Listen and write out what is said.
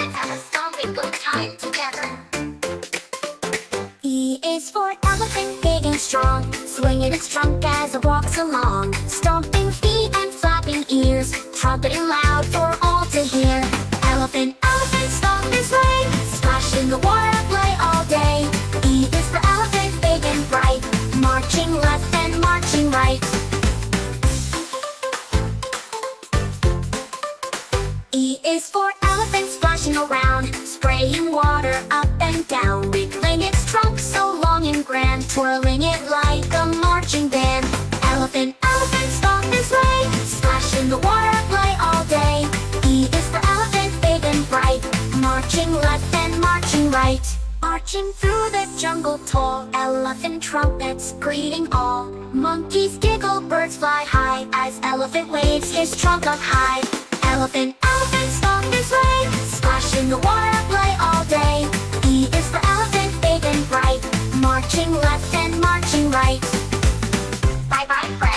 elephants have a stomping good time together. E is for elephant, big and strong, swinging its trunk as it walks along. Stomping feet and flapping ears, trumpeting loud for all to hear. Elephant, elephant, stomp his way, splash in the water, play all day. E is for elephant, big and bright, marching left and marching right. E is for elephant, splashing around, spraying water up and down, wiggling its trunk so long and grand, twirling it like a marching band. Elephant, elephant, stomp his way, splash in the water, play all day. E is for elephant, big and bright, marching left and marching right. Marching through the jungle tall, elephant trumpets greeting all. Monkeys giggle, birds fly high, as elephant waves his trunk up high. Elephant, elephant, stomp his way, splash in the water, play all day. E is for elephant, big and bright, marching left and marching right. Bye bye, friends.